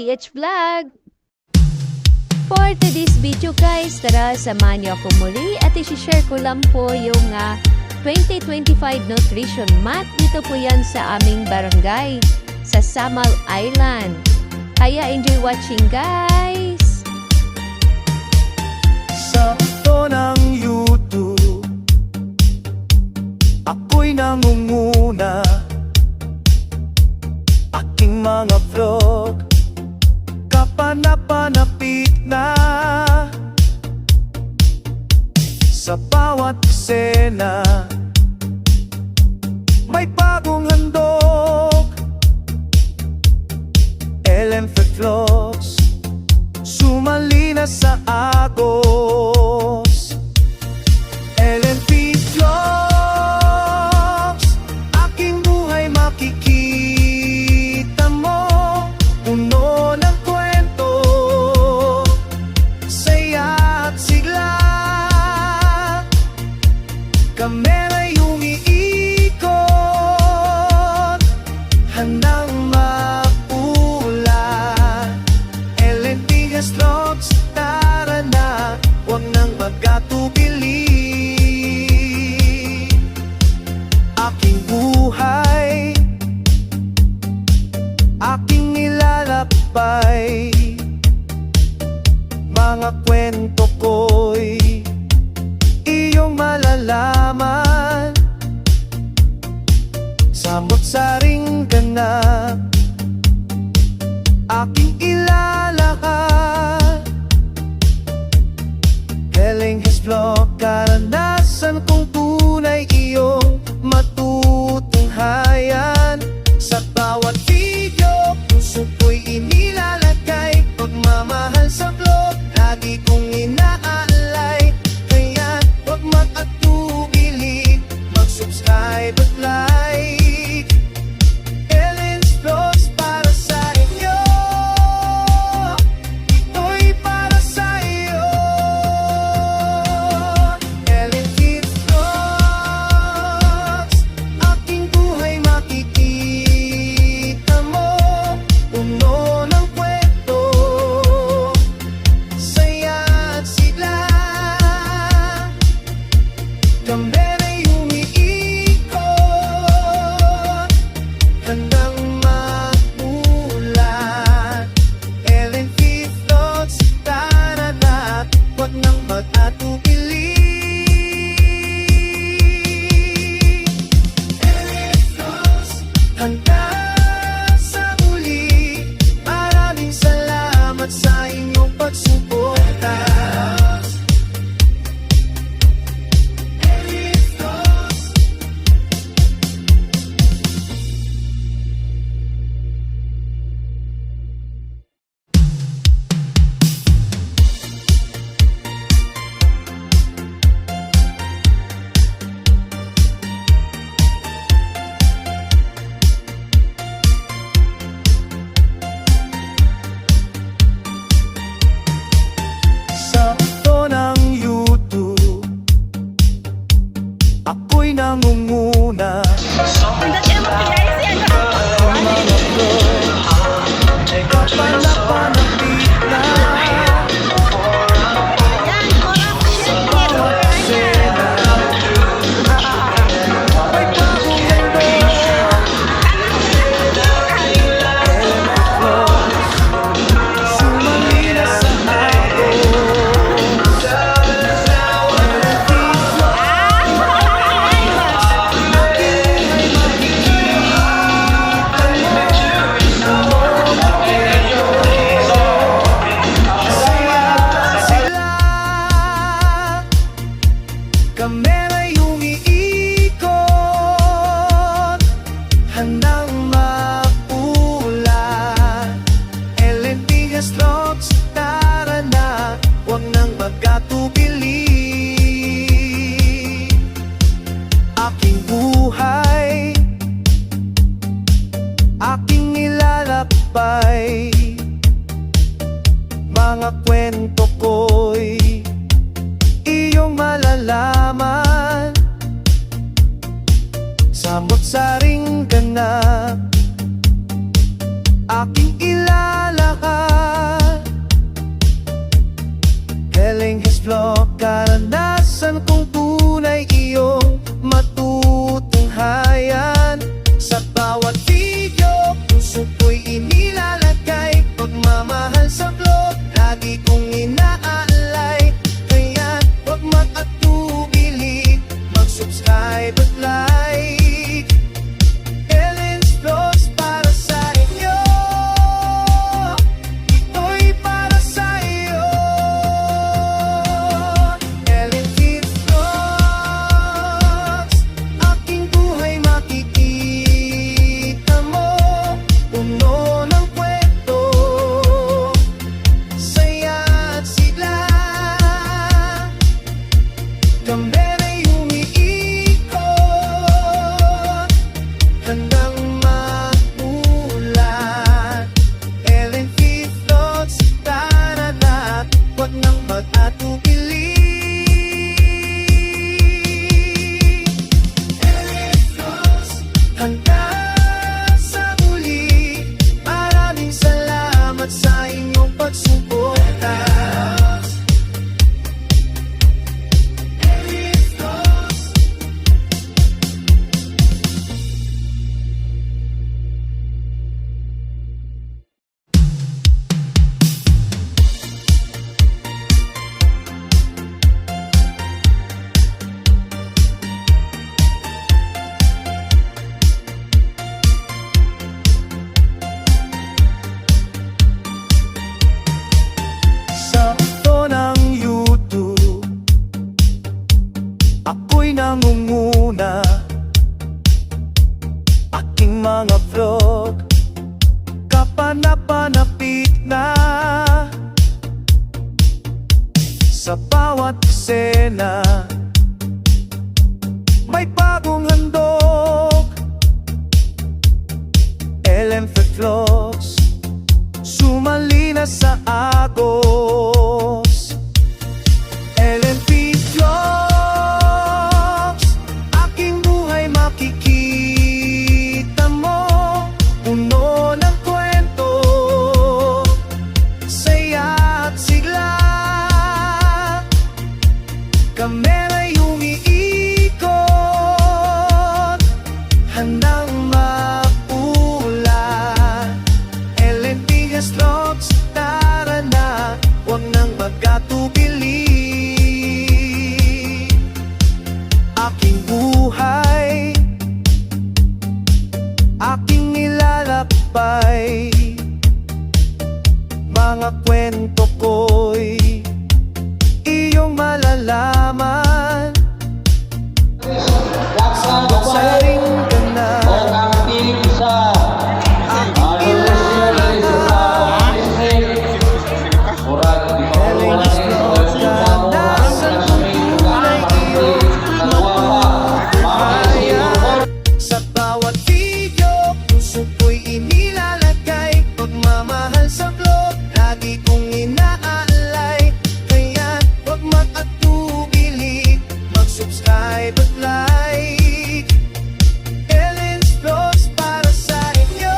PH Vlog! For today's video guys, tara samahan niyo ako muli at i-share ko lang po yung 2025 nutrition map. Dito po yan sa aming barangay sa Samal Island. Kaya enjoy watching guys! Sa ito ng YouTube, ako'y nangunguna. Aking mga vlog kapanapanapit na. Sa bawat eksena may bagong handog. LMF Vlogs sumali na sa agos. LMP Vlogs, aking buhay makikita mo. Puno ng kwento, saya at sigla. Kamera'y umiikot, handang maula. LNP Vlogs, tara na, huwag nang magkatubili. Aking buhay, aking nilalakbay. Mga kwento ko'y iyong malalaman. Samot-saring ganap, aking ilalahad. Galing his vlog, karanasan kong tunay iyong matutunghayan. Sa bawat video, puso ko'y inilalagay. Pagmamahal sa vlog, lagi kong inaalay. Kaya huwag mag-atubili, mag-subscribe at like. Ellen's Vlogs para sa inyo, ito'y para sa iyo. Ellen Kids Vlogs, aking buhay makikita mo. Puno ng kwento, saya at sigla. Kamera'y umiikot, handang magulat. LNP Vlogs, tara na, huwag nang mag-atubili. LNP Vlogs, hanggang sa muli. Maraming salamat sa inyong pagsuporta. Sa ito ng YouTube, ako'y nangunguna. Kapanapanapit na. Sa bawat eksena may bagong handog. LMF Vlogs, sumali na sa agos. LMP Vlogs, aking buhay makikita mo. Saya at sigla. Kamera'y umiikot, handang maula. LNP Vlogs, tara na, huwag nang magkatubili. Aking buhay, aking nilalakbay. Mga kwento ko'y iyong malalaman. Samot-saring ganap, aking ilalahad. mahal. Heling Hislop, karanasan kong tunay iyong matutunghayan. Sa bawat video, puso ko'y inilalagay. Pagmamahal sa vlog, lagi kong inaalay. Kaya huwag mag-atubili, mag-subscribe at like. Ellen's Vlogs para sa inyo, ito'y para sa iyo. Ellen Keith Vlogs, aking buhay makikita mo. Puno ng kwento, saya at sigla. Kamera'y umiikot, handang magulat. Ellen Keith Vlogs, tara na, huwag nang mag-atubili. Ellen Vlogs, hanggang sa muli. Maraming salamat sa inyong pagsuporta. Ellen Vlogs. Sa ito ng YouTube, ako'y nangunguna. Aking mga vlog, kapanapanapit na. Sa bawat eksena, may bagong handog. Ellen Vlogs, sumali na sa agos. Ellen Vlogs, aking buhay makikita mo. Puno ng kwento, saya at sigla. Kamera'y umiikot, handang magulat. Ellen Vlogs, tara na, huwag nang mag-atubili. Aking buhay, aking nilalakbay. Mga kwento ko'y iyong malalaman. Saling ka na, aking sa bawat video, puso ko'y inilalagay. Pagmamahal sa vlog, lagi kong inaalay. Kaya huwag mag-atubili, mag-subscribe at like. Ellen's Vlogs para sa inyo,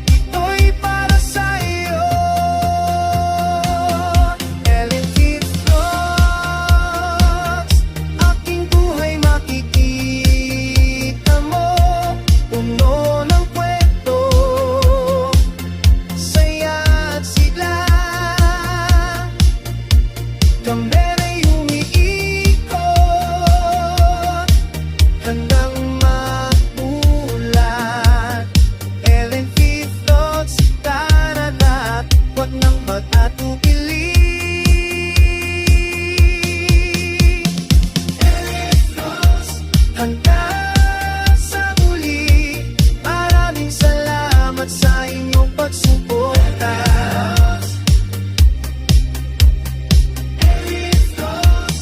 ito'y para sa iyo. Ellen Keith Vlogs, aking buhay makikita mo. Puno ng kwento, saya at sigla. Kamera'y umiikot, handang magulat. Ellen Keith Vlogs, tara na, huwag nang mag-atubili. Ellen Vlogs, hanggang sa muli. Maraming salamat sa inyong pagsuporta. Ellen Vlogs.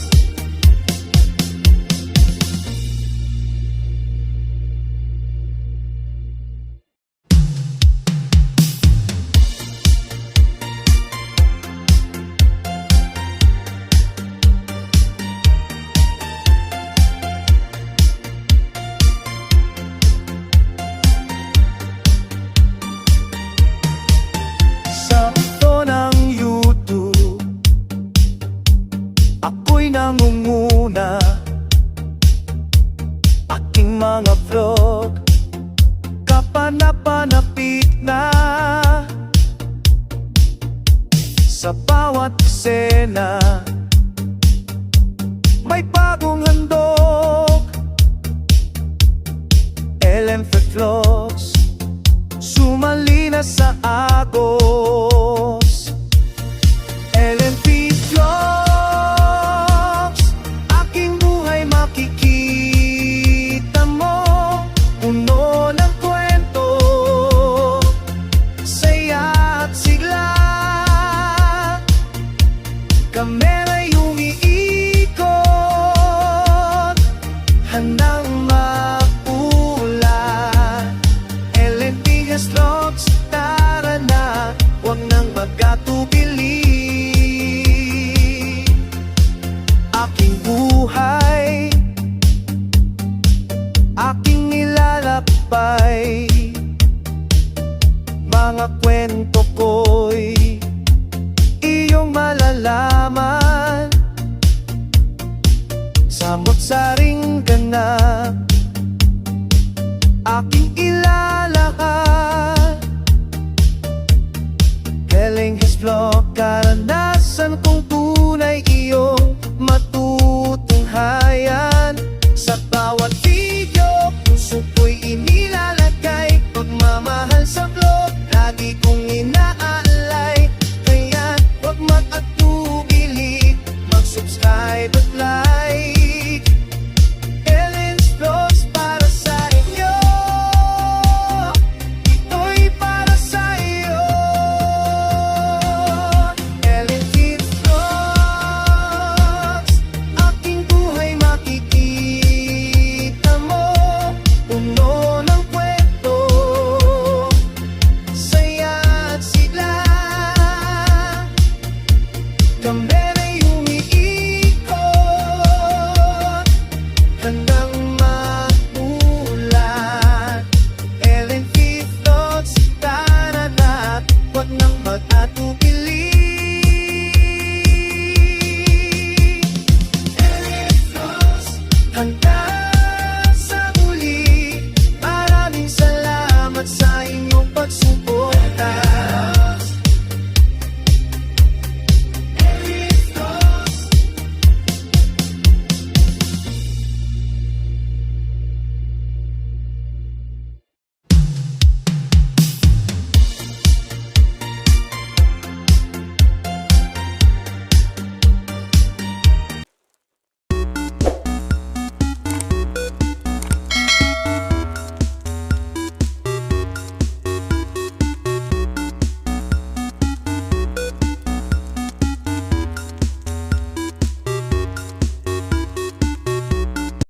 aking mga vlog kapanapanapit na. Sa bawat eksena may bagong handog. LMF Vlogs sumali na sa Agos. LMP Vlogs, aking buhay makikita mo. Puno ng kwento, saya at sigla. Kamera'y umiikot, handang mapula. LNP Vlogs, tara na, huwag nang magkatubili. Aking buhay, aking nilalakbay.